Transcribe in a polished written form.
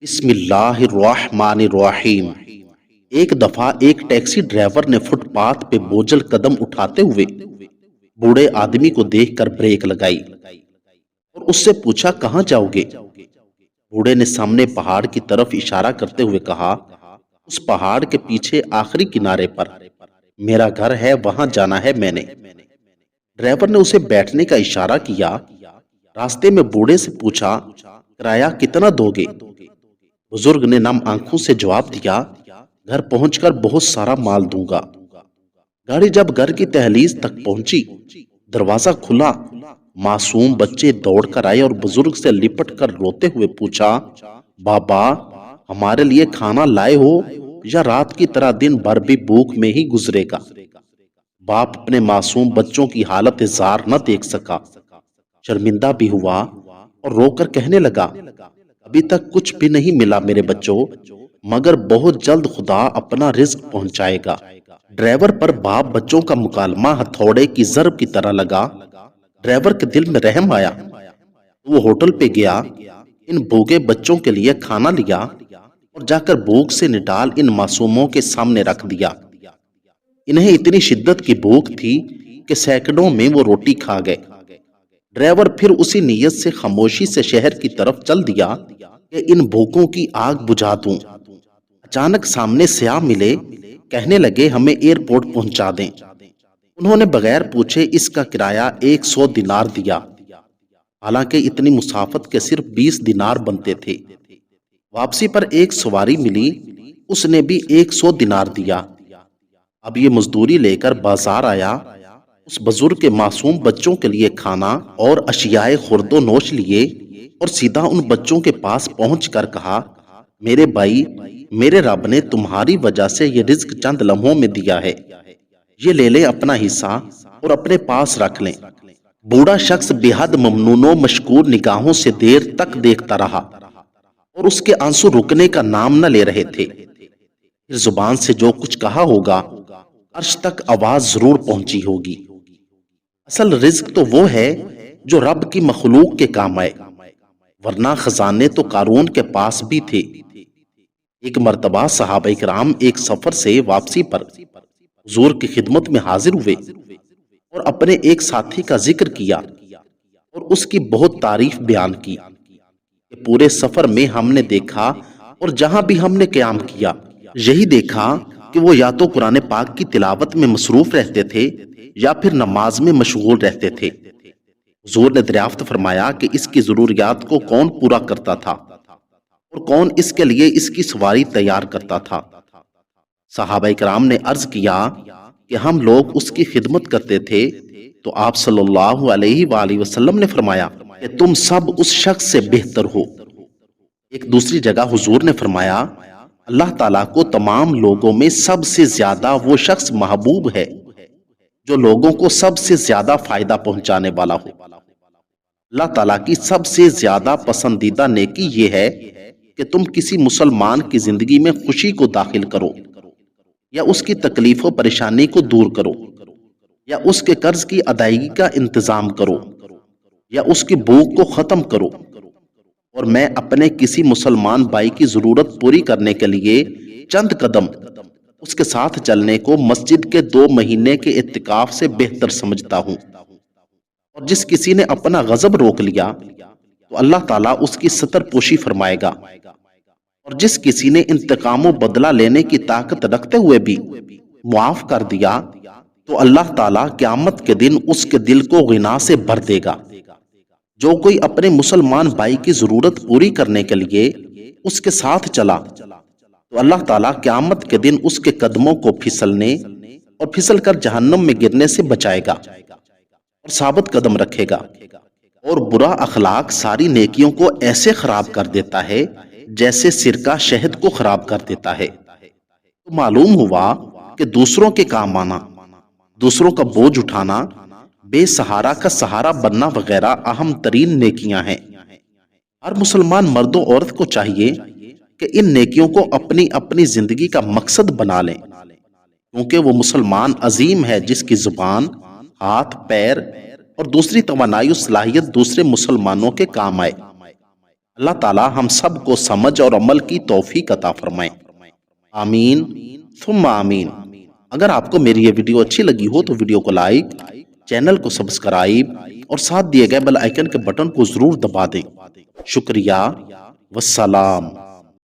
بسم اللہ الرحمن الرحیم۔ ایک دفعہ ایک ٹیکسی ڈرائیور نے فٹ پاتھ پہ بوجھل قدم اٹھاتے ہوئے بوڑھے آدمی کو دیکھ کر بریک لگائی اور اس سے پوچھا کہاں جاؤ گے؟ بوڑھے نے سامنے پہاڑ کی طرف اشارہ کرتے ہوئے کہا، اس پہاڑ کے پیچھے آخری کنارے پر میرا گھر ہے، وہاں جانا ہے میں نے۔ ڈرائیور نے اسے بیٹھنے کا اشارہ کیا۔ راستے میں بوڑھے سے پوچھا، کرایہ کتنا دو گے؟ بزرگ نے نم آنکھوں سے جواب دیا، گھر پہنچ کر بہت سارا مال دوں گا۔ گاڑی جب گھر کی دہلیز تک پہنچی، دروازہ کھلا، معصوم بچے دوڑ کر آئے اور بزرگ سے لپٹ کر روتے ہوئے پوچھا، بابا ہمارے لیے کھانا لائے ہو یا رات کی طرح دن بھر بھی بھوک میں ہی گزرے گا؟ باپ اپنے معصوم بچوں کی حالت زار نہ دیکھ سکا، شرمندہ بھی ہوا اور رو کر کہنے لگا، ابھی تک کچھ بھی نہیں ملا میرے بچوں، مگر بہت جلد خدا اپنا رزق پہنچائے گا۔ ڈرائیور پر باپ بچوں کا مکالمہ ہتھوڑے کی ضرب کی طرح لگا۔ ڈرائیور کے دل میں رحم آیا، وہ ہوٹل پہ گیا، ان بھوکے بچوں کے لیے کھانا لیا اور جا کر بھوک سے نڈال ان معصوموں کے سامنے رکھ دیا۔ انہیں اتنی شدت کی بھوک تھی کہ سینکڑوں میں وہ روٹی کھا گئے۔ ڈرائیور پھر اسی نیت سے خاموشی سے شہر کی طرف چل دیا کہ ان بھوکوں کی آگ بجھا دوں۔ اچانک سامنے سیاح ملے، کہنے لگے ہمیں ایئرپورٹ پہنچا دیں۔ انہوں نے بغیر پوچھے اس کا کرایہ 100 دینار دیا، حالانکہ اتنی مسافت کے صرف 20 دینار بنتے تھے۔ واپسی پر ایک سواری ملی، اس نے بھی 100 دینار دیا۔ اب یہ مزدوری لے کر بازار آیا، اس بزرگ کے معصوم بچوں کے لیے کھانا اور اشیاء خورد و نوش لیے اور سیدھا ان بچوں کے پاس پہنچ کر کہا، میرے بھائی، میرے رب نے تمہاری وجہ سے یہ رزق چند لمحوں میں دیا ہے، یہ لے لیں اپنا حصہ اور اپنے پاس رکھ لیں۔ بوڑھا شخص بے حد ممنون و مشکور نگاہوں سے دیر تک دیکھتا رہا اور اس کے آنسو رکنے کا نام نہ لے رہے تھے۔ پھر زبان سے جو کچھ کہا ہوگا، عرش تک آواز ضرور پہنچی ہوگی۔ اصل رزق تو وہ ہے جو رب کی مخلوق کے کام آئے، ورنہ خزانے تو قارون کے پاس بھی تھے۔ ایک مرتبہ صحابہ کرام ایک سفر سے واپسی پر حضور کی خدمت میں حاضر ہوئے اور اپنے ایک ساتھی کا ذکر کیا اور اس کی بہت تعریف بیان کی کہ پورے سفر میں ہم نے دیکھا اور جہاں بھی ہم نے قیام کیا، یہی دیکھا کہ وہ یا تو قرآن پاک کی تلاوت میں مصروف رہتے تھے یا پھر نماز میں مشغول رہتے تھے۔ حضور نے دریافت فرمایا کہ اس کی ضروریات کو کون پورا کرتا تھا اور کون اس کے لیے اس کی سواری تیار کرتا تھا؟ صحابہ کرام نے عرض کیا کہ ہم لوگ اس کی خدمت کرتے تھے، تو آپ صلی اللہ علیہ وآلہ وسلم نے فرمایا کہ تم سب اس شخص سے بہتر ہو۔ ایک دوسری جگہ حضور نے فرمایا، اللہ تعالیٰ کو تمام لوگوں میں سب سے زیادہ وہ شخص محبوب ہے جو لوگوں کو سب سے زیادہ فائدہ پہنچانے والا ہو۔ اللہ تعالیٰ کی سب سے زیادہ پسندیدہ نیکی یہ ہے کہ تم کسی مسلمان کی زندگی میں خوشی کو داخل کرو، یا اس کی تکلیف و پریشانی کو دور کرو، یا اس کے قرض کی ادائیگی کا انتظام کرو، یا اس کی بھوک کو ختم کرو۔ اور میں اپنے کسی مسلمان بھائی کی ضرورت پوری کرنے کے لیے چند قدم اس کے ساتھ چلنے کو مسجد کے 2 مہینے کے اعتکاف سے بہتر سمجھتا ہوں۔ اور جس کسی نے اپنا غضب روک لیا تو اللہ تعالیٰ اس کی ستر پوشی فرمائے گا، اور جس کسی نے انتقام و بدلہ لینے کی طاقت رکھتے ہوئے بھی معاف کر دیا تو اللہ تعالیٰ قیامت کے دن اس کے دل کو غنا سے بھر دے گا۔ جو کوئی اپنے مسلمان بھائی کی ضرورت پوری کرنے کے لیے اس کے ساتھ چلا تو اللہ تعالیٰ قیامت کے دن اس کے قدموں کو پھسلنے اور پھسل کر جہنم میں گرنے سے بچائے گا اور ثابت قدم رکھے گا۔ اور برا اخلاق ساری نیکیوں کو ایسے خراب کر دیتا ہے جیسے سرکہ شہد کو خراب کر دیتا ہے۔ تو معلوم ہوا کہ دوسروں کے کام آنا، دوسروں کا بوجھ اٹھانا، بے سہارا کا سہارا بننا وغیرہ اہم ترین نیکیاں ہیں۔ ہر مسلمان مرد و عورت کو چاہیے کہ ان نیکیوں کو اپنی اپنی زندگی کا مقصد بنا لیں، کیونکہ وہ مسلمان عظیم ہے جس کی زبان، ہاتھ، پیر اور دوسری توانائی و صلاحیت دوسرے مسلمانوں کے کام آئے۔ اللہ تعالی ہم سب کو سمجھ اور عمل کی توفیق عطا فرمائے، آمین ثم آمین۔ اگر آپ کو میری یہ ویڈیو اچھی لگی ہو تو ویڈیو کو لائک، چینل کو سبسکرائب اور ساتھ دیے گئے بیل آئیکن کے بٹن کو ضرور دبا دیں۔ شکریہ، والسلام۔